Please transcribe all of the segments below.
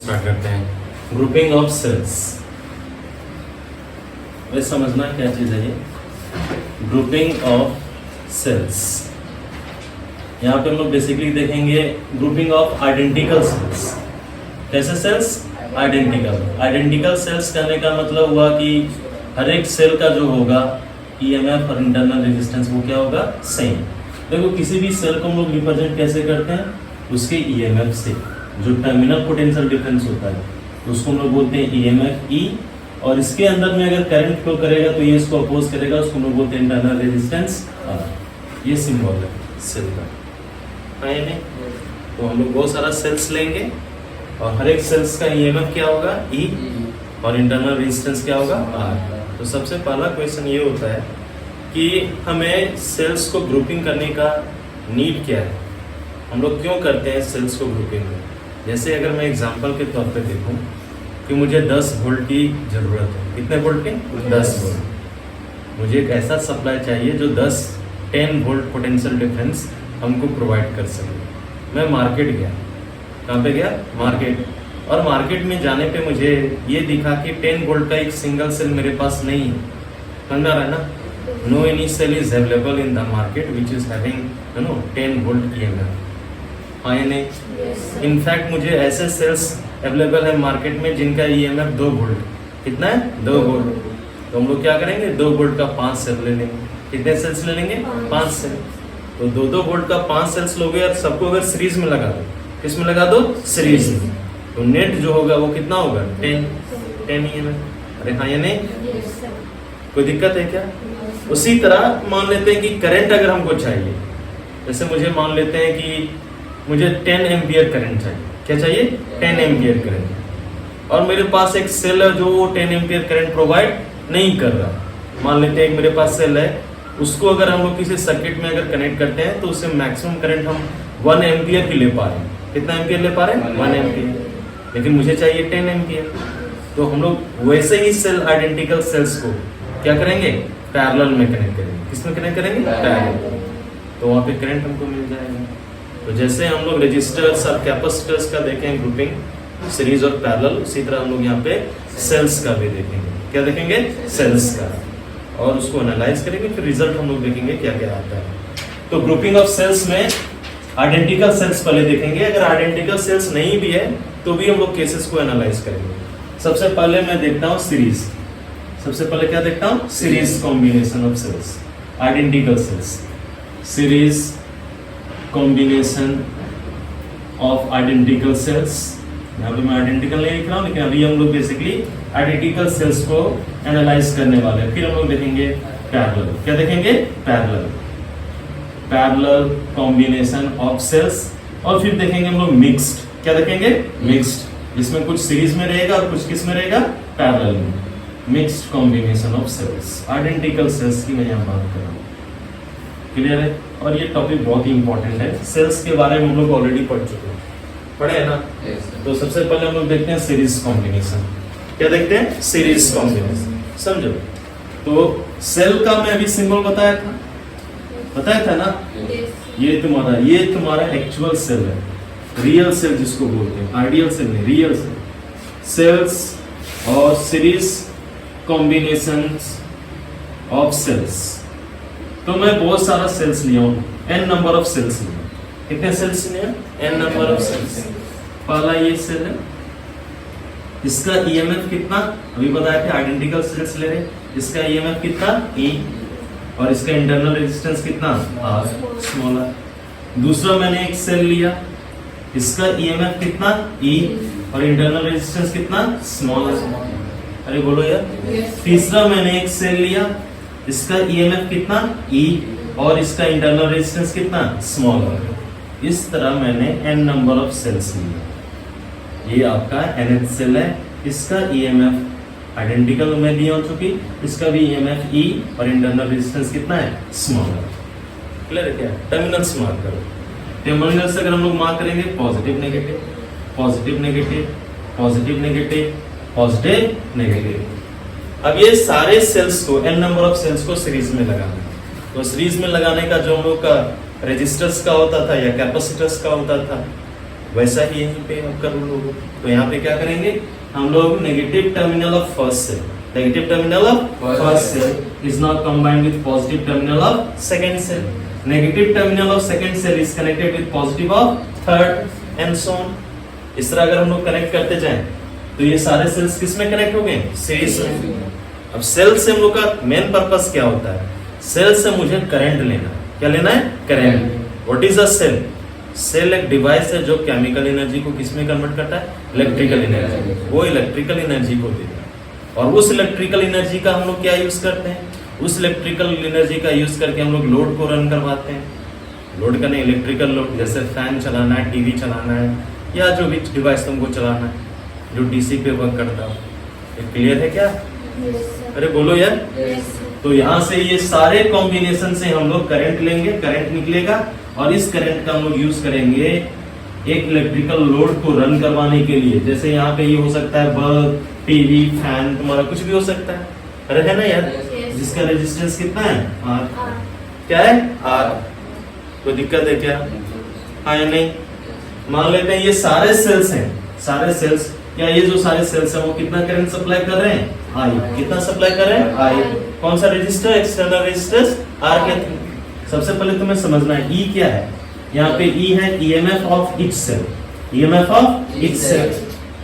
Start करते हैं। Grouping of sales, वैसे समझना क्या चीज़ है ये ग्रुपिंग ऑफ सेल्स। यहाँ पे हम लोग बेसिकली देखेंगे ग्रुपिंग ऑफ आइडेंटिकल सेल्स। कैसे सेल्स? आइडेंटिकल सेल्स कहने का मतलब हुआ कि हर एक सेल का जो होगा ईएमएफ और इंटरनल रेजिस्टेंस वो क्या होगा? सेम। देखो किसी भी सेल को हम लोग रिप्रेजेंट कैसे करते हैं? उसके ईएमएफ से। जो टर्मिनल पोटेंशियल डिफरेंस होता है उसको हम लोग बोलते हैं ईएमएफ ई, और इसके अंदर में अगर करंट फ्लो करेगा तो ये इसको अपोज करेगा, उसको हम लोग बोलते हैं इंटरनल रेजिस्टेंस आर। ये सिंबल है सेल का, है नहीं? तो हम लोग बहुत सारा सेल्स लेंगे और हर एक सेल्स का ईएमएफ क्या होगा? ई, और इंटरनल रेजिस्टेंस क्या होगा? आर। तो सबसे पहला क्वेश्चन ये होता है कि हमें सेल्स को ग्रुपिंग करने का नीड क्या है, हम लोग क्यों करते हैं सेल्स को ग्रुपिंग में। जैसे अगर मैं एग्जांपल के तौर पे देखूं कि मुझे 10 वोल्ट की ज़रूरत है। कितने वोल्ट की? 10 वोल्ट। मुझे एक ऐसा सप्लाई चाहिए जो 10 वोल्ट पोटेंशियल डिफरेंस हमको प्रोवाइड कर सके। मैं मार्केट गया। कहाँ पे गया? मार्केट। और मार्केट में जाने पे मुझे ये दिखा कि 10 वोल्ट का एक सिंगल सेल मेरे पास नहीं है। समझ रहा है ना? No any cell is available in the market which is having 10 volt EMF. हाँ या नहीं? इनफैक्ट मुझे ऐसे सेल्स अवेलेबल है मार्केट में जिनका ईएमएफ 2 वोल्ट। कितना है? 2 वोल्ट। तो हम लोग क्या करेंगे? 2 वोल्ट का 5 सेल ले लेंगे। कितने सेल्स ले लेंगे? 5 सेल। तो 2-2 वोल्ट का 5 सेल्स लोगे और सबको अगर सीरीज में लगा दो। किस में लगा दो? सीरीज में। तो नेट जो होगा वो कितना होगा? 10 ईएमएफ। अरे हाँ या नहीं? कोई दिक्कत है क्या? उसी तरह मान लेते हैं कि करंट अगर हमको चाहिए, जैसे मुझे मान लेते हैं कि मुझे 10 एम्पियर करंट चाहिए। क्या चाहिए? 10 एम्पियर करंट। और मेरे पास एक सेल है जो 10 एम्पियर करंट प्रोवाइड नहीं कर रहा। मान लेते हैं मेरे पास सेल है, उसको अगर हम लोग किसी सर्किट में अगर कनेक्ट करते हैं तो उससे मैक्सिमम करंट हम 1 एम्पियर ही ले पा रहे हैं। कितना एम्पियर ले पा रहे हैं? 1 एम्पियर। लेकिन मुझे चाहिए 10 एम्पियर। तो हम लोग वैसे ही सेल आइडेंटिकल सेल्स को क्या करेंगे? पैरेलल में कनेक्ट करेंगे। किसमें कनेक्ट करेंगे? पैरेलल। तो वहाँ पे करंट हमको मिल जाएगा। तो जैसे हम लोग रेजिस्टर्स और कैपेसिटर्स का देखें ग्रुपिंग सीरीज और पैरेलल, उसी तरह हम लोग यहाँ पे सेल्स का भी देखेंगे। क्या देखेंगे? सेल्स का। और उसको एनालाइज करेंगे, फिर रिजल्ट हम लोग देखेंगे क्या क्या आता है। तो ग्रुपिंग ऑफ सेल्स में आइडेंटिकल सेल्स पहले देखेंगे। अगर आइडेंटिकल सेल्स नहीं भी है तो भी हम लोग केसेस को एनालाइज करेंगे। सबसे पहले मैं देखता हूँ सीरीज। सबसे पहले क्या देखता हूँ? Series combination of cells, identical cells. Series combination of identical cells. यहाँ पे मैं आइडेंटिकल नहीं लिख रहा हूँ, लेकिन अभी हम लोग बेसिकली आइडेंटिकल सेल्स को एनालाइज करने वाले हैं। फिर हम लोग देखेंगे पैरेलल। क्या देखेंगे? Parallel combination of cells. और फिर देखेंगे हम लोग मिक्स्ड। क्या देखेंगे? मिक्स्ड, जिसमें कुछ सीरीज में रहेगा और कुछ किस में रहेगा? पैरेलल में। Mixed combination of cells, identical cells की मैं यहाँ बात कर रहा हूँ। क्लियर है? और ये टॉपिक बहुत ही इंपॉर्टेंट है। सेल्स के बारे में हम लोग ऑलरेडी पढ़ चुके हैं, पढ़े है ना? तो सबसे पहले हम लोग देखते हैं सीरीज कॉम्बिनेशन। क्या देखते हैं? Series combination. समझो, तो सेल का मैं अभी सिंबल बताया था ना? ये तुम्हारा एक्चुअल सेल है, रियल सेल जिसको बोलते हैं, आइडियल सेल नहीं, रियल सेल। सेल्स और सीरीज कॉम्बिनेशंस ऑफ सेल्स। तो मैं बहुत सारा सेल्स लिया हूँ, n नंबर ऑफ सेल्स लिया। कितने सेल्स लिया? n number of cells. पहला ये सेल है, इसका ईएमएफ कितना? अभी बताया था आइडेंटिकल सेल्स ले रहे, इसका ईएमएफ कितना? E, और इसका इंटरनल रेजिस्टेंस कितना? R, smaller. दूसरा मैंने एक सेल लिया, इसका ईएमएफ कितना? E, और इंटरनल रेजिस्टेंस कितना? स्मॉलर। अरे बोलो यार। तीसरा मैंने एक सेल लिया, इसका ईएमएफ कितना? E, और इसका इंटरनल रेजिस्टेंस कितना? स्मॉलर। इस तरह मैंने n नंबर ऑफ सेल्स लिया। ये आपका nth सेल है, इसका ईएमएफ आइडेंटिकल में लिया हो चुकी, इसका भी ईएमएफ E और इंटरनल रेजिस्टेंस कितना है? स्मॉलर। क्लियर है क्या? टर्मिनल्स मार्क करो। टर्मिनल्स अगर हम लोग मार्क करेंगे positive negative, positive negative, positive negative, positive negative. अब ये सारे सेल्स को, n नंबर ऑफ सेल्स को सीरीज में लगाना। तो सीरीज में लगाने का जो हम लोग का रेजिस्टर्स का होता था या कैपेसिटर्स का होता था, वैसा ही यहीं पे आपका रूल होगा। तो यहाँ पे क्या करेंगे हम लोग, negative terminal of first cell, negative terminal of first cell is not combined with positive terminal of second cell, negative terminal of second cell is connected with positive of third and so on. इस तरह अगर हम लोग connect करते जाएं तो ये सारे सेल्स किस में कनेक्ट हो गए, सीरीज में। अब सेल से हम लोग का मेन पर्पस क्या होता है, सेल से मुझे करंट लेना, क्या लेना है, current. What is a cell, cell एक डिवाइस है जो केमिकल एनर्जी को किस में कन्वर्ट करता है, इलेक्ट्रिकल एनर्जी, वो इलेक्ट्रिकल एनर्जी को देता है। और उस इलेक्ट्रिकल एनर्जी का हम लोग क्या यूज करते हैं, उस इलेक्ट्रिकल एनर्जी का यूज करके हम लोग लोड को रन करवाते हैं। लोड करने इलेक्ट्रिकल लोड, जैसे फैन चलाना है, टीवी चलाना है, या जो भी डिवाइस तुमको चलाना है जो डीसी पे वर्क करता है। ये क्लियर है क्या? अरे बोलो यार। तो यहाँ से ये सारे कॉम्बिनेशन से हम लोग करंट लेंगे, करंट निकलेगा और इस करंट का हम लोग यूज करेंगे एक इलेक्ट्रिकल लोड को रन करवाने के लिए। जैसे यहाँ पे ये हो सकता है बल्ब, टीवी, फैन, तुम्हारा कुछ भी हो सकता है। अरे है ना यार, जिसका रेजिस्टेंस कितना है, आर। क्या है, आर। कोई दिक्कत है क्या? हाँ या नहीं? मान लेते हैं ये सारे सेल्स हैं, सारे सेल्स, क्या ये जो सारे सेल्स हैं वो कितना करंट सप्लाई कर रहे हैं, आई। कितना सप्लाई कर रहे हैं, आई। कौन सा रेजिस्टर, एक्सटर्नल रेजिस्टेंस आर के थ्रू। सबसे पहले तुम्हें समझना है ई क्या है। यहाँ पे ई है EMF of each cell, EMF of each cell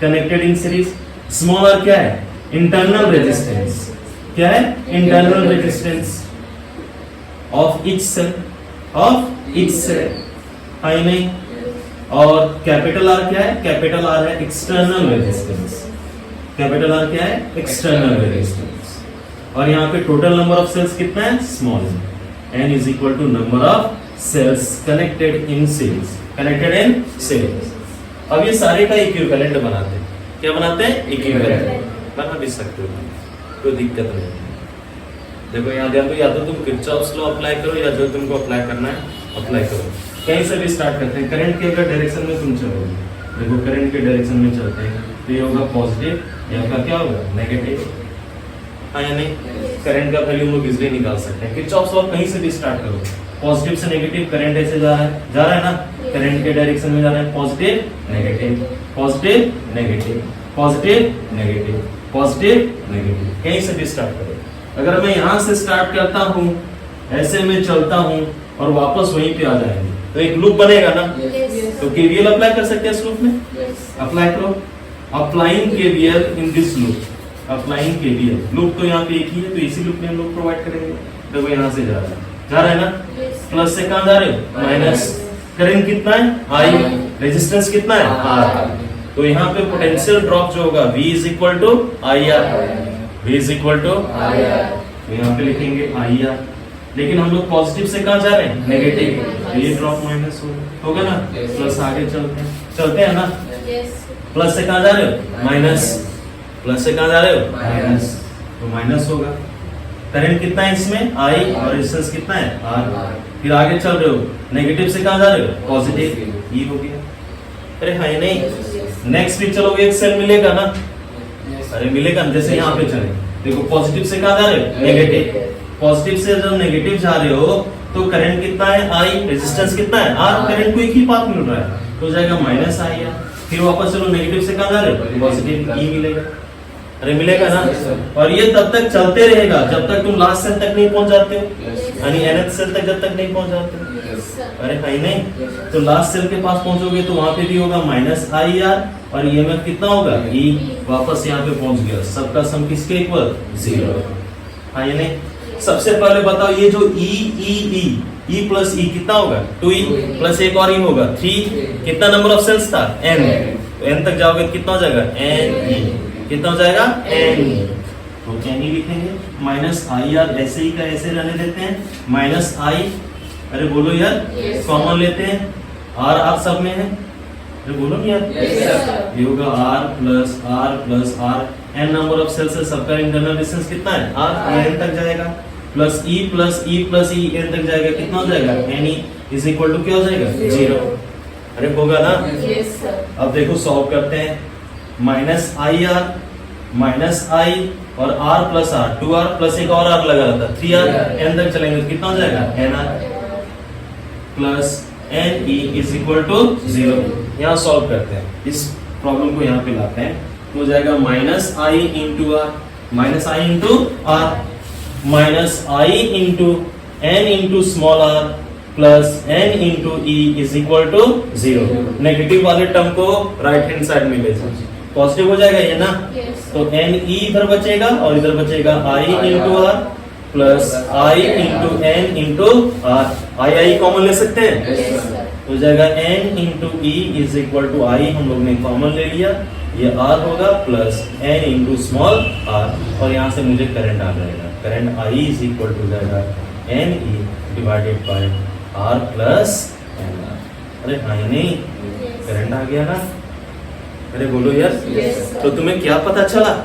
connected in series. Small R क्या है, इंटरनल रेजिस्टेंस। क्या है, internal resistance of each cell, of each cell. I नहीं? और कैपिटल आर क्या है, कैपिटल आर है एक्सटर्नल रेजिस्टेंस। कैपिटल आर क्या है, एक्सटर्नल रेजिस्टेंस। और यहाँ पे टोटल नंबर ऑफ सेल्स कितना है, small n is equal to number of cells connected in series, connected in series। अब ये सारे का इक्विवेलेंट बनाते हैं। क्या बनाते हैं, इक्विवेलेंट। बना भी सकते हो, कोई दिक्कत नहीं। देखो यहाँ ध्यान दो, या तो तुम किरचॉफ्स लॉ अप्लाई करो या जो तुमको अप्लाई करना है अप्लाई करो। कहीं से भी स्टार्ट करते हैं। करंट के अगर डायरेक्शन में तुम चलोगे, देखो करंट के डायरेक्शन में चलते हैं तो ये होगा पॉजिटिव, यहाँ का क्या होगा, नेगेटिव। हाँ या नहीं? करंट का वैल्यू हम लोग इजीली निकाल सकते हैं। किरचॉफ्स लॉ कहीं से भी स्टार्ट करो, पॉजिटिव से नेगेटिव करंट ऐसे जा रहा है ना, करंट के डायरेक्शन में जा रहा है, positive negative, positive negative, positive negative, positive negative. कहीं से भी स्टार्ट करो। अगर मैं यहाँ से स्टार्ट करता हूँ, ऐसे में चलता हूँ और वापस वहीं पे आ जाएंगे तो एक लूप बनेगा ना। तो केवीएल अप्लाई कर सकते हैं इस लूप में, अप्लाई करो। Applying KVL in this loop, applying KVL. Loop तो यहाँ पे एक ही है तो इसी लूप में हम लोग प्रोवाइड करेंगे। देखो यहाँ से जा रहा है ना, प्लस से कहाँ जा रहे हो, माइनस। करंट कितना है, आई। रेजिस्टेंस कितना है, आर। तो यहाँ पे पोटेंशियल ड्रॉप जो होगा V is equal to I R, V is equal to I R. तो यहाँ पे लिखेंगे आई आर। लेकिन हम लोग पॉजिटिव से कहाँ जा रहे हैं, नेगेटिव, तो ये ड्रॉप माइनस होगा ना। प्लस आगे चलते हैं ना, प्लस से कहाँ जा रहे हो, माइनस। प्लस से कहाँ जा रहे हो, माइनस, तो माइनस होगा। करंट कितना है इसमें, आई, और रेजिस्टेंस कितना है, आर। फिर आगे चल रहे हो, नेगेटिव से कहाँ जा रहे हो, पॉजिटिव, ये हो गया। अरे हाँ नहीं? नेक्स्ट भी चलोगे, एक सेल मिलेगा ना। अरे मिलेगा ना, जैसे यहाँ पे चले, देखो पॉजिटिव से कहाँ जा रहे हो, नेगेटिव। पॉजिटिव से जब नेगेटिव जा रहे हो तो करंट कितना है, आई। रेजिस्टेंस कितना है, आर। करंट को एक ही पाथ मिल रहा है तो जाएगा माइनस आई आर। फिर वापस चलो, नेगेटिव से कहाँ जा रहे हो, पॉजिटिव, ई मिलेगा। अरे मिलेगा ना। और ये तब तक चलते रहेगा जब तक तुम लास्ट सेल तक नहीं पहुंच जाते हो, यानी nth सेल तक जब तक नहीं पहुंच जाते हो। अरे कहीं नहीं? तो लास्ट सेल के पास पहुंचोगे तो वहां पे भी होगा माइनस आई आर और ईएमएफ कितना होगा, ई। वापस यहाँ पे पहुंच गया, सबका सम किसके इक्वल, 0। हाँ या नहीं? सबसे पहले बताओ, ये जो ई प्लस ई कितना होगा, 2e प्लस एक और ई होगा 3। कितना नंबर ऑफ सेल्स था, n। तो n तक जाओगे कितना हो जाएगा, n। कितना हो जाएगा, n। तो n ही लिखेंगे। माइनस आई आर ऐसे ही का ऐसे रहने देते हैं, माइनस आई। अरे बोलो यार, कॉमन लेते हैं, आर सब में है। अरे बोलो नहीं यार, ये होगा r plus r. n number of cells है, सबका इंटरनल डिस्टेंस कितना है, आर। n तक जाएगा, plus E plus E plus E, n तक जाएगा, कितना हो जाएगा, n इज इक्वल टू क्या हो जाएगा, 0। अरे होगा ना। अब देखो सॉल्व करते हैं। माइनस आई आर, माइनस आई और are plus are, 2r plus एक और आर लगा रहता, 3r। n तक चलेंगे तो कितना हो जाएगा, nr plus n e is equal to 0। यहाँ सॉल्व करते हैं, इस प्रॉब्लम को यहाँ पे लाते हैं, तो हो जाएगा minus I into r, minus I into r, minus I into N into small r plus n into E is equal to 0। Negative वाले टर्म को राइट हैंड साइड में ले जाओ, पॉजिटिव हो जाएगा ये ना, तो एन ई इधर बचेगा और इधर बचेगा I into R plus I into N into R, I common ले सकते हैं, हो जाएगा n into E is equal to I, हम लोग ने कॉमन ले लिया, ये r होगा plus n into small r, और यहाँ से मुझे करंट आ जाएगा, current i is equal to जाएगा n e divided by r plus n r। अरे हाँ या नहीं, करंट आ गया ना, अरे बोलो यार। तो तुम्हें क्या पता चला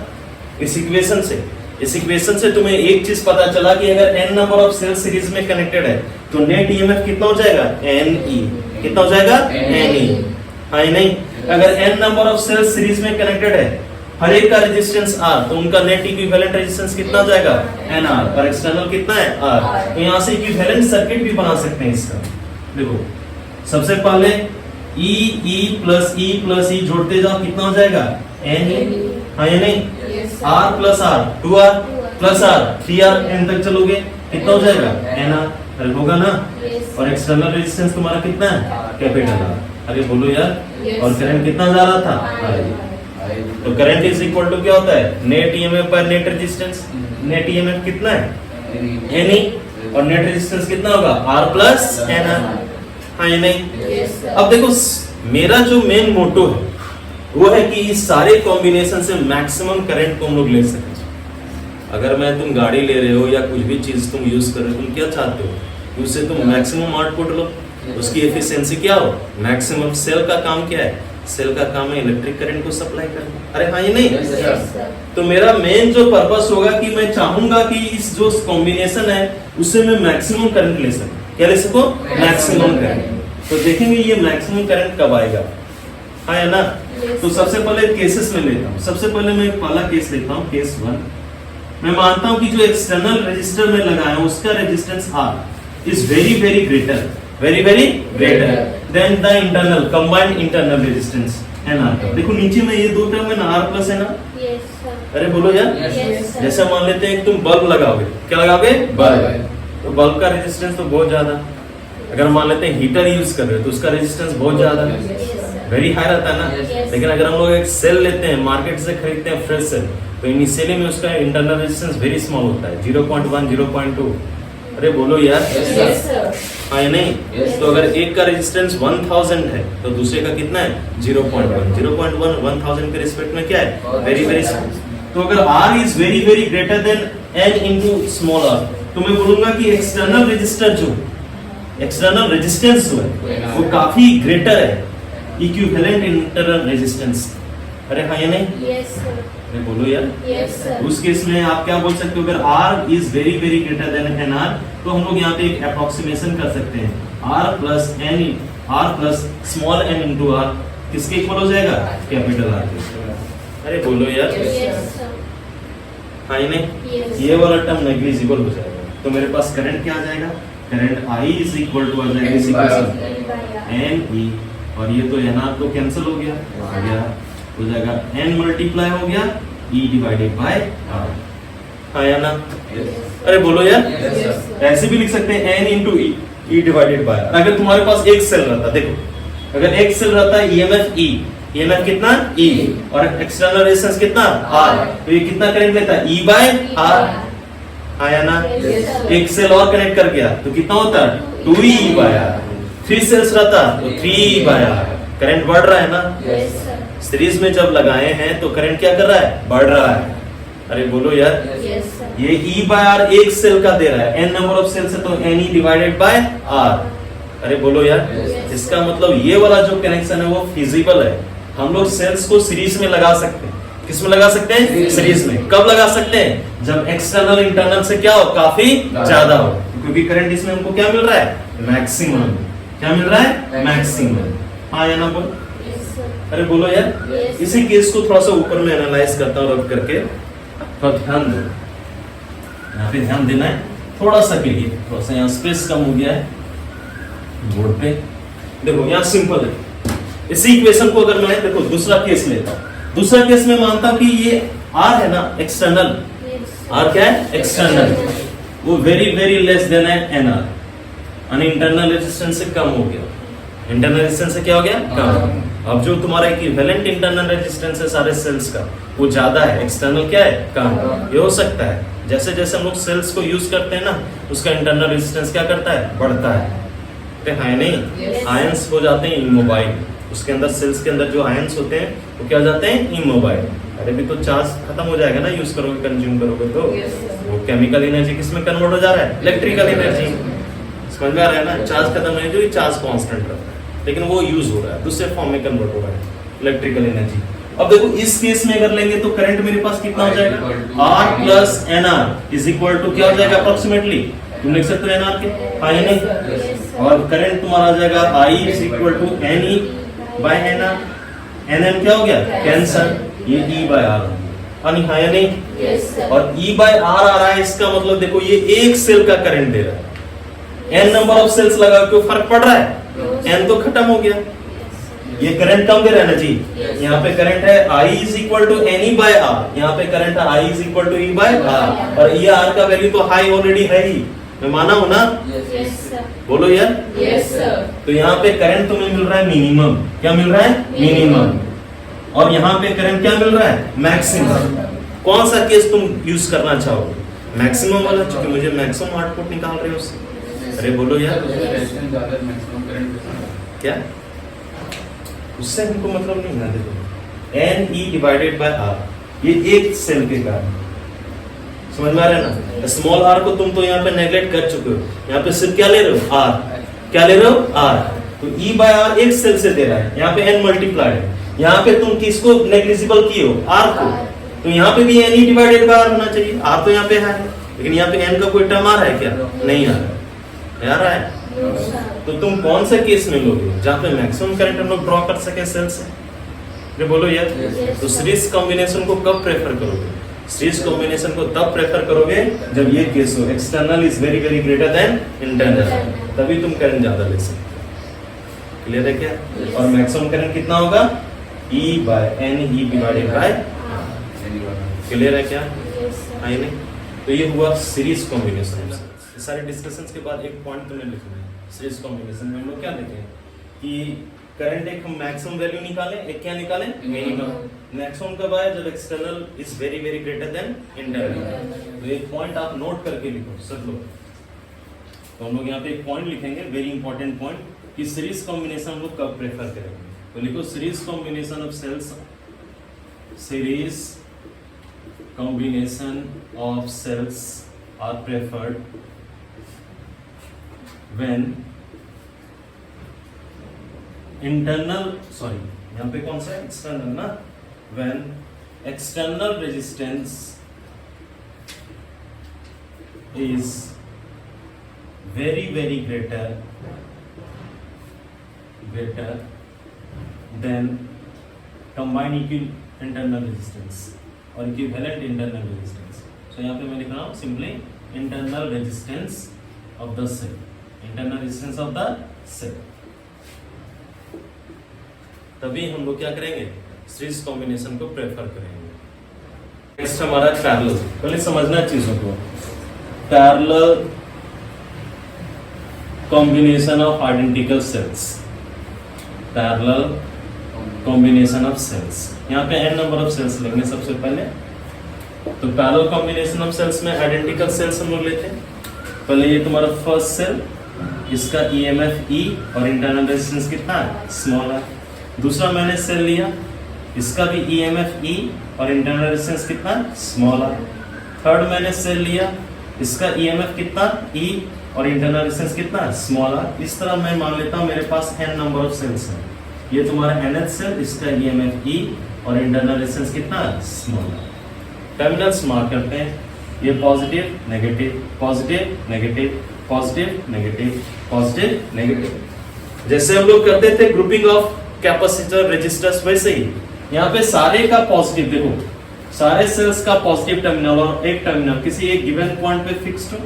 इस इक्वेशन से? इस इक्वेशन से तुम्हें एक चीज पता चला कि अगर n number of cell series में कनेक्टेड है तो नेट ईएमएफ कितना हो जाएगा, ne, कितना हो जाएगा, ne, हाँ नहीं। अगर n number of cell series में कनेक्टेड है, हर एक का रेजिस्टेंस R, तो उनका नेट इक्विवेलेंट रेजिस्टेंस कितना हो जाएगा, nr, और एक्सटर्नल कितना है R। तो यहाँ से इक्विवेलेंट सर्किट भी बना सकते हैं इसका। देखो सबसे पहले E प्लस E जोड़ते जाओ, कितना हो जाएगा, ne, हाँ या नहीं, R plus R 2R plus R 3R n तक चलोगे, कितना हो जाएगा, nr, अरे होगा ना। और एक्सटर्नल रेजिस्टेंस तुम्हारा कितना है, कैपिटल R, अरे बोलो यार। और करंट कितना जा रहा था, I। तो करंट इज इक्वल टू क्या होता है, net EMF by net resistance. Net EMF कितना है, ne, और नेट रेजिस्टेंस कितना होगा, R प्लस nr, हाँ या नहीं। अब देखो मेरा जो मेन मोटो है वो है कि इस सारे कॉम्बिनेशन से मैक्सिमम करंट को हम लोग ले सकें। अगर मैं तुम गाड़ी ले रहे हो या कुछ भी चीज तुम यूज कर रहे हो, तुम क्या चाहते हो, उससे तुम मैक्सिमम आउटपुट लो, उसकी एफिशिएंसी क्या हो, मैक्सिमम। सेल का काम क्या है, सेल का काम है इलेक्ट्रिक करंट को सप्लाई करना, अरे हाँ ये नहीं। तो मेरा मेन जो पर्पस होगा कि मैं चाहूंगा कि इस जो कॉम्बिनेशन है उससे मैं मैक्सिमम करंट ले सकूं। क्या ले सको, मैक्सिमम करंट। तो देखेंगे ये मैक्सिमम करंट कब आएगा, हाँ या ना। तो सबसे पहले केसेस में लेता हूँ, सबसे पहले मैं पहला केस लेता हूँ, केस 1। मैं मानता हूँ कि जो एक्सटर्नल रेजिस्टर में लगाया हूँ उसका resistance R is very very greater than the internal combined internal resistance NR। देखो नीचे में ये दो टर्म है ना, R प्लस है ना, अरे बोलो यार। जैसे मान लेते हैं तुम बल्ब लगाओगे, क्या लगाओगे, बल्ब, तो बल्ब का रेजिस्टेंस तो बहुत ज्यादा। अगर मान लेते हैं हीटर यूज कर रहे हो तो उसका रेजिस्टेंस बहुत ज्यादा वेरी हाई रहता है ना। लेकिन अगर हम लोग एक सेल लेते हैं, मार्केट से खरीदते हैं फ्रेश सेल, तो इनिशियली में उसका इंटरनल रेजिस्टेंस वेरी स्मॉल होता है, 0.1 0.2। अरे बोलो यार, हाँ नहीं। तो अगर एक का रेजिस्टेंस 1000 है तो दूसरे का कितना है, 0.1 1000 के रिस्पेक्ट में क्या है, वेरी वेरी स्मॉल। तो अगर R is very very greater than n into small r, तो मैं बोलूंगा कि एक्सटर्नल रेजिस्टर जो एक्सटर्नल रेजिस्टेंस जो है वो काफी ग्रेटर है इक्विवेलेंट इंटरनल रेजिस्टेंस। अरे हाँ या नहीं, अरे बोलो यार। उस केस में आप क्या बोल सकते हो, अगर R is very very greater than NR, तो हम लोग यहाँ पे एक अप्रोक्सीमेशन कर सकते हैं, R plus small n into R किसके इक्वल हो जाएगा, कैपिटल R के। अरे बोलो यार, हाँ या नहीं। ये वाला टर्म नेग्लिजिबल हो जाएगा, तो मेरे पास करंट क्या आ जाएगा, current I is equal to आ जाएगा इस इक्वेशन NE, और ये तो NR तो कैंसिल हो गया, आ गया, हो जाएगा N मल्टीप्लाई हो गया E डिवाइडेड बाय R, हाँ या ना। अरे बोलो यार। ऐसे भी लिख सकते हैं N into E divided bye. अगर तुम्हारे पास एक सेल रहता, देखो अगर एक सेल रहता है EMF E, EMF कितना E, और एक्सटर्नल रेजिस्टेंस कितना R, तो ये कितना करंट लेता है, E बाय R, हाँ या ना। एक सेल और कनेक्ट कर गया तो कितना होता है, 2E बाय R। 3 सेल्स रहता तो 3E बाय R। करंट बढ़ रहा है ना, सीरीज में जब लगाए हैं तो करंट क्या कर रहा है, बढ़ रहा है। अरे बोलो यार। ये E बाय R एक सेल का दे रहा है, n नंबर ऑफ सेल्स है तो NE डिवाइडेड बाय R। अरे बोलो यार। इसका मतलब ये वाला जो कनेक्शन है वो फिजिबल है, हम लोग सेल्स को सीरीज में लगा सकते हैं। किस में लगा सकते हैं, सीरीज में। कब लगा सकते हैं, जब एक्सटर्नल इंटरनल से क्या हो, काफी ज्यादा हो, क्योंकि करंट इसमें हमको क्या मिल रहा है, मैक्सिमम। क्या मिल रहा है, मैक्सिमम, हाँ या ना बोल। अरे बोलो यार। इसी केस को थोड़ा सा ऊपर में एनालाइज करता हूँ रख करके, थोड़ा ध्यान दो, यहाँ पे ध्यान देना है थोड़ा सा के लिए, थोड़ा सा यहाँ स्पेस कम हो गया है बोर्ड पे। देखो यहाँ सिंपल है, इसी इक्वेशन को अगर मैं देखो दूसरा केस लेता हूं, दूसरा केस में मानता हूं कि ये आर है ना एक्सटर्नल, आर क्या है एक्सटर्नल, वो very very less than n r, यानी इंटरनल रेजिस्टेंस से कम हो गया, इंटरनल रेजिस्टेंस से क्या हो गया कम। अब जो तुम्हारा इक्विवेलेंट इंटरनल रेजिस्टेंस है सारे सेल्स का वो ज्यादा है, एक्सटर्नल क्या है कम। ये हो सकता है जैसे जैसे हम लोग सेल्स को यूज करते हैं ना उसका इंटरनल रेजिस्टेंस क्या करता है बढ़ता है, तो है नहीं आयंस हो जाते हैं इमोबाइल, उसके अंदर सेल्स के अंदर जो आयंस होते हैं वो क्या हो जाते हैं इमोबाइल। अरे भी तो चार्ज खत्म हो जाएगा ना यूज करोगे कंज्यूम करोगे तो वो केमिकल एनर्जी किस में कन्वर्ट हो जा रहा है इलेक्ट्रिकल एनर्जी, समझ में आ रहा है ना। चार्ज खत्म है जो चार्ज कांस्टेंट रहता है लेकिन वो यूज हो रहा है दूसरे फॉर्म में कन्वर्ट हो रहा है इलेक्ट्रिकल एनर्जी। अब देखो इस केस में अगर लेंगे तो करंट मेरे पास कितना हो जाएगा R plus NR is equal to क्या हो जाएगा अप्रोक्सीमेटली, तुम लिख सकते हो NR के हाँ या नहीं, और करंट तुम्हारा आ जाएगा I is equal to NE by NR, NM क्या हो गया कैंसर, ये E बाय R हो गया हाँ या नहीं, और E बाय R आ रहा है इसका मतलब देखो ये एक सेल का करंट दे रहा है, N नंबर ऑफ सेल्स लगा के फर्क पड़ रहा है, N तो खत्म हो गया, ये करंट कम दे रहा है ना जी। यहाँ पे करंट है I is equal to n e by r, यहाँ पे करंट है I is equal to e by r, और ये R का वैल्यू तो हाई ऑलरेडी है ही, मैं माना हूं ना बोलो यार तो यहाँ पे करंट तुम्हें मिल रहा है मिनिमम, क्या मिल रहा है मिनिमम, और यहाँ पे करंट क्या मिल रहा है मैक्सिमम। कौन सा केस तुम यूज करना चाहोगे मैक्सिमम वाला, क्योंकि मुझे मैक्सिमम आउटपुट निकाल रहे हो उससे। अरे बोलो यार क्या उससे हमको मतलब नहीं है, देखो n e divided by r ये एक सेल के कारण, समझ में आ रहा है ना। स्मॉल आर को तुम तो यहाँ पे नेगलेक्ट कर चुके हो, यहाँ पे सिर्फ क्या ले रहे हो आर, क्या ले रहे हो आर, तो ई बाय आर एक सेल से दे रहा है, यहाँ पे एन मल्टीप्लाइड है, यहाँ पे तुम किसको नेग्लिजिबल किए हो आर को, तो यहाँ पे भी n e divided by r होना चाहिए, आर तो यहाँ पे है लेकिन यहाँ पे एन का कोई टर्म आ रहा है क्या नहीं आ रहा है, तो तुम कौन से केस में लोगे जहाँ पे मैक्सिमम करंट हम लोग ड्रॉ कर सके सेल से, ये बोलो यार। तो सीरीज कॉम्बिनेशन को कब प्रेफर करोगे, सीरीज कॉम्बिनेशन को तब प्रेफर करोगे जब ये केस हो external is very very greater than internal, तभी तुम करंट ज्यादा ले सकते हो, क्लियर है क्या। और मैक्सिमम करंट कितना होगा E by n e divided by, clear है क्या आई नहीं। तो ये हुआ सीरीज कॉम्बिनेशन। सारे डिस्कशंस के बाद एक पॉइंट तुम्हें लिखना है, सीरीज कॉम्बिनेशन में हम लोग क्या देखें कि करंट एक हम मैक्सिमम वैल्यू निकालें, एक क्या निकालें मिनिमम। मैक्सिमम कब आया जब external is very very greater than internal. तो एक पॉइंट आप नोट करके लिखो सब लोग, तो हम लोग यहाँ पे एक पॉइंट लिखेंगे वेरी इंपॉर्टेंट पॉइंट कि सीरीज कॉम्बिनेशन हम लोग कब प्रेफर करेंगे। तो लिखो series combination of cells, series combination of cells are preferred when internal यहाँ पे कौन सा एक्सटर्नल ना, when external resistance is very very greater than combined internal resistance और equivalent internal resistance। so यहाँ पे मैं लिख रहा हूँ simply internal resistance of the cell, internal resistance of the cell, तभी हम लोग क्या करेंगे सीरीज कॉम्बिनेशन को प्रेफर करेंगे। नेक्स्ट हमारा पैरेलल, पहले समझना चीजों को, parallel combination of identical cells, parallel combination of cells. यहाँ पे n नंबर ऑफ सेल्स लेंगे सबसे पहले, तो पैरेलल कॉम्बिनेशन ऑफ सेल्स में आइडेंटिकल सेल्स हम लोग लेते हैं। पहले ये तुम्हारा फर्स्ट सेल, इसका EMF E और इंटरनल रेजिस्टेंस कितना है स्मॉल है। दूसरा मैंने सेल लिया, इसका भी EMF E और इंटरनल रेजिस्टेंस कितना है स्मॉल है। थर्ड मैंने सेल लिया, इसका EMF कितना E और इंटरनल रेजिस्टेंस कितना है स्मॉल है। इस तरह मैं मान लेता हूँ मेरे पास n नंबर ऑफ सेल्स है, ये तुम्हारा nth सेल, इसका EMF E और इंटरनल रेजिस्टेंस कितना है स्मॉल है। टर्मिनल्स मार्क करते हैं, ये positive negative positive negative positive negative positive negative. जैसे हम लोग करते थे ग्रुपिंग ऑफ कैपेसिटर रेजिस्टर्स, वैसे ही यहाँ पे सारे का पॉजिटिव, देखो सारे सेल्स का पॉजिटिव टर्मिनल और एक टर्मिनल किसी एक गिवन पॉइंट पे फिक्स्ड हो,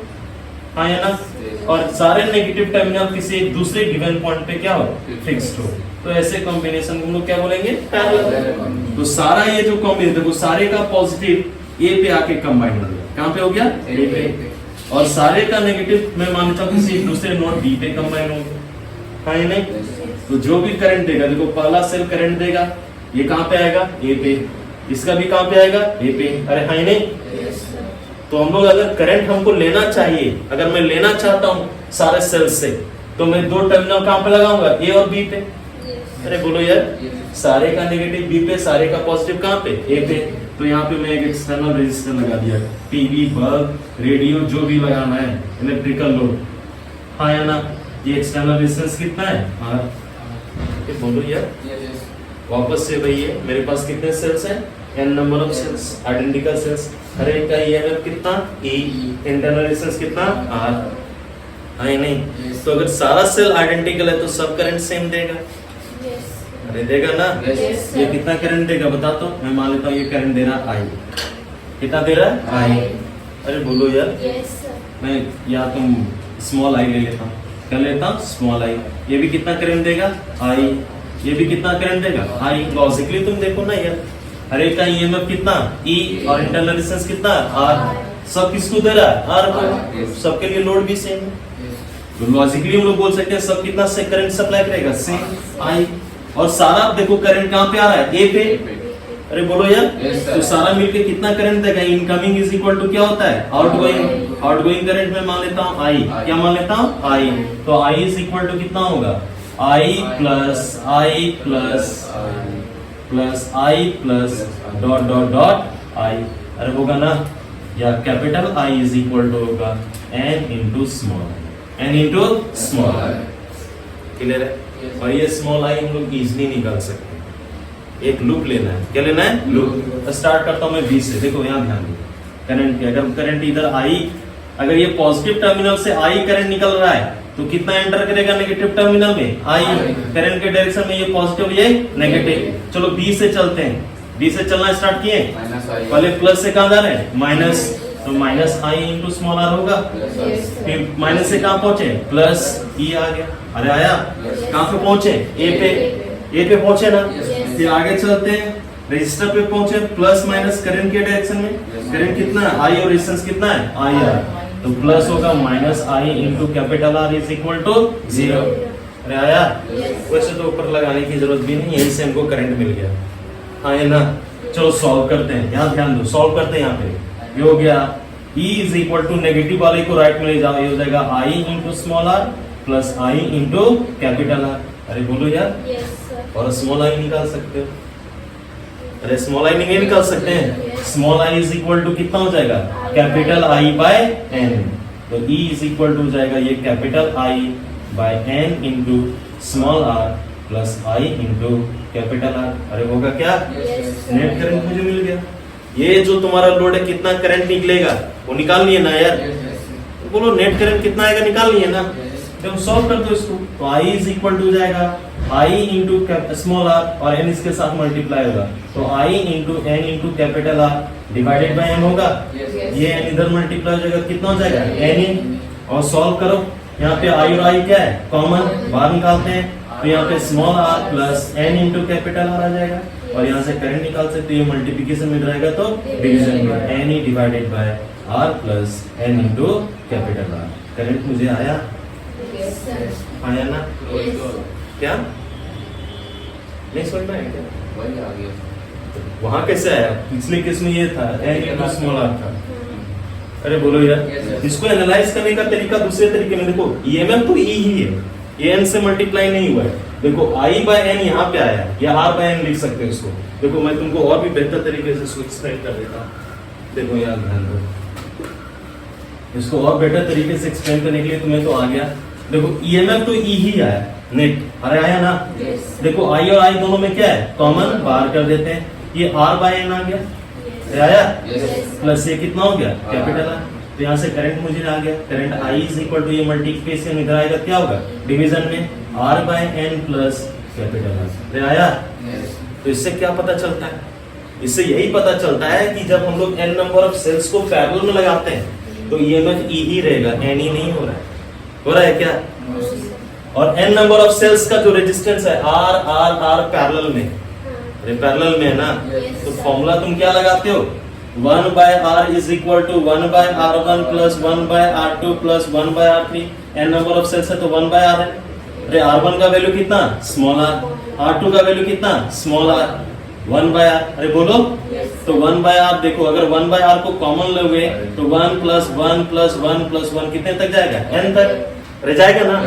हाँ या ना, और सारे नेगेटिव टर्मिनल किसी एक दूसरे गिवन पॉइंट पे क्या हो, फिक्स्ड हो, तो ऐसे कॉम्बिनेशन को हम लोग क्या बोलेंगे, पैरेलल। तो सारा ये जो कॉम्बिनेशन देखो, सारे का पॉजिटिव ए पे आके कंबाइन हो गया, कहाँ पे हो गया, ए पे, और सारे का नेगेटिव मैं मानता हूँ किसी एक दूसरे नोड बी पे कंबाइन हो गया, हाँ या नहीं। तो जो भी करंट देगा, देखो पहला सेल करंट देगा, ये कहाँ पे आएगा, ए पे, इसका भी कहाँ पे आएगा, ए पे, अरे हाँ या नहीं। तो हम लोग अगर करंट हमको लेना चाहिए, अगर मैं लेना चाहता हूँ सारे सेल्स से, तो मैं दो टर्मिनल कहाँ पे लगाऊंगा, ए और बी पे। अरे बोलो यार, सारे का नेगेटिव बी पे, सारे का पॉजिटिव कहाँ पे, ए पे। तो यहाँ पे मैं एक एक्सटर्नल रेजिस्टर लगा दिया, टीवी, बल्ब, रेडियो, जो भी लगाना है, इलेक्ट्रिकल लोड, हाँ या ना। ये एक्सटर्नल रेजिस्टेंस कितना है, हाँ, ये बोलो यार। वापस से भैया, मेरे पास कितने सेल्स हैं, n number of cells, identical cells, हर एक का ईएमएफ कितना, E, इंटरनल रेजिस्टेंस कितना, R, हाँ या नहीं। तो अगर सारा सेल आइडेंटिकल है तो सब करंट सेम देगा, अरे देगा ना। ये कितना करंट देगा बता, तो मैं मान लेता हूँ ये करंट दे रहा I, कितना दे रहा है, I, अरे बोलो यार। मैं या तुम स्मॉल I ले लेता हूँ, कर लेता हूँ स्मॉल I, ये भी कितना करंट देगा, I, ये भी कितना करंट देगा, I। लॉजिकली तुम देखो ना यार, हर एक का ईएमएफ कितना, E, और इंटरनल रेजिस्टेंस कितना, R, सब किसको दे रहा है, R को, सबके लिए लोड भी सेम है। तो लॉजिकली हम लोग बोल सकते हैं सब कितना से करंट सप्लाई करेगा, सेम I। और सारा देखो करंट कहाँ पे आ रहा है, ए पे, अरे बोलो यार। तो सारा मिलके कितना करंट देगा, इनकमिंग इज इक्वल टू क्या होता है, आउटगोइंग। आउटगोइंग करंट में मान लेता हूँ I, क्या मान लेता हूँ, I। तो I इज इक्वल टू कितना होगा, I plus I plus dot dot dot I, अरे होगा ना, या capital I is equal to होगा n into small, n into small, clear है। और ये स्मॉल I हम लोग इजिली निकाल सकते हैं। एक लूप लेना है, क्या लेना है, लूप। स्टार्ट करता हूँ मैं B से, देखो यहाँ ध्यान दो, करंट के अगर करंट इधर I, अगर ये पॉजिटिव टर्मिनल से I करंट निकल रहा है तो कितना एंटर करेगा नेगेटिव टर्मिनल में, I। करंट के डायरेक्शन में ये पॉजिटिव, ये नेगेटिव। चलो B से चलते हैं, B से चलना स्टार्ट किए, पहले प्लस से कहाँ जा रहे हैं, माइनस, तो minus I into small r होगा, फिर माइनस से कहाँ पहुंचे, प्लस E आ गया, अरे आया, कहाँ पे पहुंचे, ए पे पहुंचे ना। फिर आगे चलते हैं, रजिस्टर पे पहुंचे, प्लस माइनस करंट के डायरेक्शन में, करंट कितना है, I और रेजिस्टेंस कितना है, IR, तो प्लस होगा minus I into capital R is equal to 0। अरे आया, वैसे तो ऊपर लगाने की जरूरत भी नहीं, यहीं से हमको करंट मिल गया, हाँ ना। चलो सॉल्व करते हैं, यहाँ ध्यान दो, सॉल्व करते हैं। यहाँ पे ये हो गया, E is equal to negative वाले को राइट में ले जाओ, ये हो जाएगा I into small r plus I into capital R। अरे बोलो यार, और स्मॉल I निकाल सकते हो, अरे स्मॉल I नहीं निकाल सकते हैं, small I is equal to कितना हो जाएगा, कैपिटल I बाय n। तो E इज इक्वल टू हो जाएगा ये capital I by n into small r plus I into capital R। अरे होगा क्या, नेट करंट मुझे मिल गया। ये जो तुम्हारा लोड है कितना करंट निकलेगा वो निकाल लिए ना यार, तो बोलो नेट करंट कितना आएगा, निकाल लिए ना। जब सॉल्व कर दो इसको, तो I इज इक्वल टू हो जाएगा I इंटू स्मॉल r, और n इसके साथ मल्टीप्लाई होगा, तो I into n into capital R divided by n होगा। ये n इधर मल्टीप्लाई हो जाएगा, कितना हो जाएगा, n। और सॉल्व करो, यहाँ पे I और I क्या है, कॉमन, बाहर निकालते हैं, तो यहाँ पे small r plus n into capital R आ जाएगा। और यहाँ से करंट निकाल सकते हैं, मल्टीप्लिकेशन में रहेगा तो डिवीजन में, n he divided by r plus n into capital R। Current मुझे आया, आया ना, क्या नहीं समझ में आया क्या, वहां कैसे आया, पिछले केस में ये था n इंटू स्मॉल r था। अरे बोलो यार, इसको एनालाइज करने का तरीका दूसरे तरीके में देखो, ईएमएफ तो E ही है, ये n से मल्टीप्लाई नहीं हुआ है। देखो I बाय n यहाँ पे आया, या R बाय n लिख सकते हो इसको। देखो मैं तुमको और भी बेहतर तरीके से इसको एक्सप्लेन कर देता हूँ। देखो यार ध्यान दो, इसको और बेटर तरीके से एक्सप्लेन करने के लिए तुम्हें तो आ गया। देखो ईएमएफ तो E ही आया, नेट, अरे आया ना। देखो I और I दोनों में क्या है, कॉमन, बाहर कर देते हैं, ये R बाय n आ गया, आया, प्लस ये कितना हो गया, कैपिटल R। तो यहाँ से करंट मुझे आ गया, current I is equal to ये मल्टीप्लिकेशन इधर आएगा, क्या होगा, डिवीजन में R by n plus capital R। आया। तो इससे क्या पता चलता है, इससे यही पता चलता है कि जब हम लोग n नंबर ऑफ सेल्स को पैरेलल में लगाते हैं तो ईएमएफ ई ही रहेगा, एन ई नहीं हो रहा है क्या? और एन नंबर ऑफ सेल्स का जो रेजिस्टेंस है आर आर आर पैरेलल में, अरे पैरेलल में है ना, तो फॉर्मूला तुम क्या लगाते हो? 1 by r is equal to 1 by r1 plus 1 by r2 plus 1 by r3। n number of cells है तो 1 by r है। अरे r1 का वैल्यू कितना? Small r। r2 का वैल्यू कितना? Small r। 1 by r, अरे बोलो। तो 1 by r देखो, अगर 1 by r को कॉमन लोगे तो 1 plus 1 plus 1 plus 1 कितने तक जाएगा? n तक रह जाएगा ना।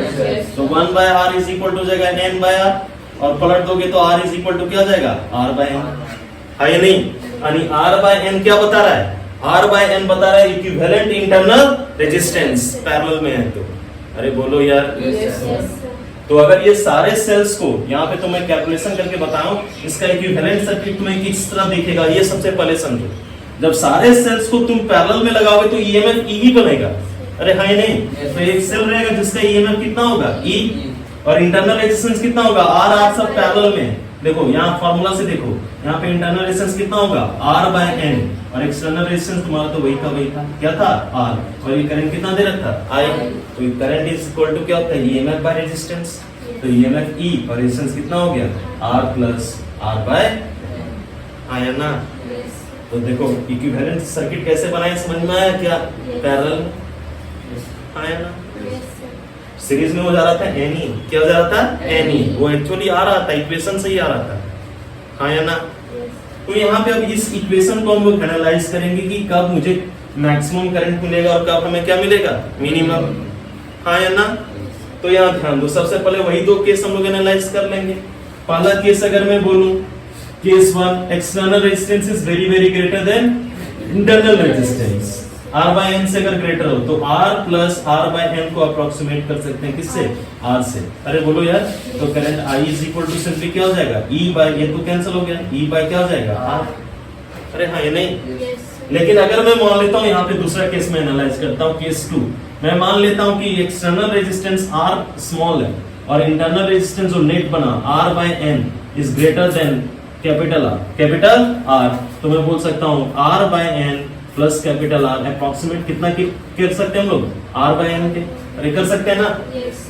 तो 1 by r is equal to जाएगा n by r, और पलट दोगे तो r is equal to क्या जाएगा? r by n। है या नहीं? यानी R by N क्या बता रहा है? R by N बता रहा है इक्विवेलेंट इंटरनल रेजिस्टेंस, पैरेलल में है तो। अरे बोलो यार। तो अगर ये सारे सेल्स को यहाँ पे तो मैं कैलकुलेशन करके बताऊं, इसका इक्विवेलेंट सर्किट तुम्हें किस तरह दिखेगा ये सबसे पहले समझो। जब सारे सेल्स को तुम पैरेलल में लगाओगे तो ईएमएफ ई ही बनेगा। अरे हाँ नहीं? तो एक सेल रहेगा जिसका ईएमएफ कितना होगा? ई, और इंटरनल रेजिस्टेंस कितना होगा? आर। आर सब पैरेलल में है। देखो यहाँ फॉर्मूला से देखो, यहाँ पे इंटरनल रेजिस्टेंस कितना होगा? R by N, और एक्सटर्नल रेजिस्टेंस तुम्हारा तो वही था, क्या था? R। और ये करंट कितना दे रखा? I। तो ये करंट इज इक्वल टू क्या होता है? EMF by resistance. तो EMF E और रेजिस्टेंस कितना हो गया? R plus R by आया ना। तो देखो इक्विवेलेंट सर्किट कैसे बनाए समझ में आया क्या? पैरेलल आया ना। सीरीज में हो जा रहा था एनी, क्या हो जा रहा था? एनी। वो एक्चुअली आ रहा था, इक्वेशन से ही आ रहा था। हाँ या ना? तो यहाँ पे अब इस इक्वेशन को हम लोग एनालाइज करेंगे कि कब मुझे मैक्सिमम करंट मिलेगा और कब हमें क्या मिलेगा? मिनिमम। हाँ या ना? तो यहाँ ध्यान दो, सबसे पहले वही दो केस हम लोग एनालाइज कर लेंगे। पहला केस अगर मैं बोलूं, case 1, external resistance is very very greater than internal resistance. R by N से अगर ग्रेटर हो तो R plus R by N को अप्रोक्सीमेट कर सकते हैं किससे? R से। अरे बोलो यार। तो current I is equal to simply क्या हो जाएगा? E by, ये तो कैंसिल हो गया, E by क्या हो जाएगा? R। अरे हाँ ये नहीं? लेकिन अगर मैं मान लेता हूँ यहाँ पे दूसरा केस में एनालाइज करता हूँ, केस 2। मैं मान लेता हूँ कि एक्सटर्नल रेजिस्टेंस R स्मॉल है और इंटरनल रेजिस्टेंस जो नेट बना R by N is greater than capital R, capital R। तो मैं बोल सकता हूँ R by N plus capital R approximate कितना कर सकते हैं हम लोग? R by N के। अरे कर सकते हैं ना।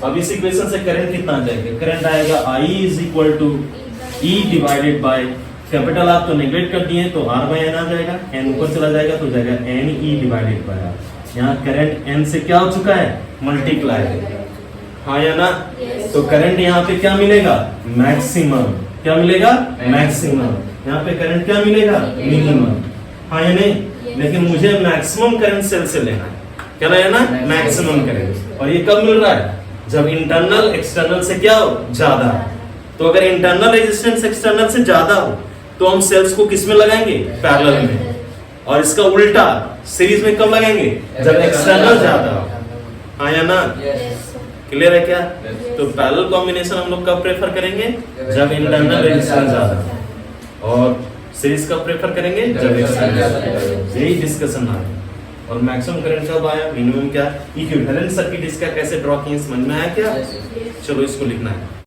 अब इस इक्वेशन से करंट कितना आ जाएगा? करंट आएगा I is equal to E divided by capital R तो नेग्लेक्ट कर दिए तो R by N आ जाएगा, N ऊपर चला जाएगा तो जाएगा N E divided by R। यहाँ करंट N से क्या हो चुका है? मल्टीप्लाई। हाँ या ना? तो करंट यहाँ पे क्या मिलेगा? मैक्सिमम। क्या मिलेगा? मैक्सिमम। यहाँ पे करंट क्या मिलेगा? मिनिमम। हाँ या नहीं? लेकिन मुझे मैक्सिमम करंट सेल से लेना है। क्या लेना? Maximum current. और ये कब मिल रहा है? जब इंटरनल एक्सटर्नल से क्या हो? ज्यादा। तो अगर इंटरनल रेजिस्टेंस एक्सटर्नल से ज्यादा हो तो हम सेल्स को किस में लगाएंगे? पैरेलल में। और इसका उल्टा सीरीज में कब लगाएंगे? जब एक्सटर्नल ज्यादा हो। हाँ या ना? क्लियर है क्या? तो पैरेलल कॉम्बिनेशन हम लोग कब प्रेफर करेंगे? जब इंटरनल रेजिस्टेंस ज्यादा हो। और सीरीज कब प्रेफर करेंगे? जब एक्सटर्नल। यही डिस्कशन आया। और मैक्सिमम करंट कब आया? मिनिमम क्या? इक्विवेलेंट सर्किट इसका कैसे ड्रॉ किए समझ में आया क्या? चलो इसको लिखना है।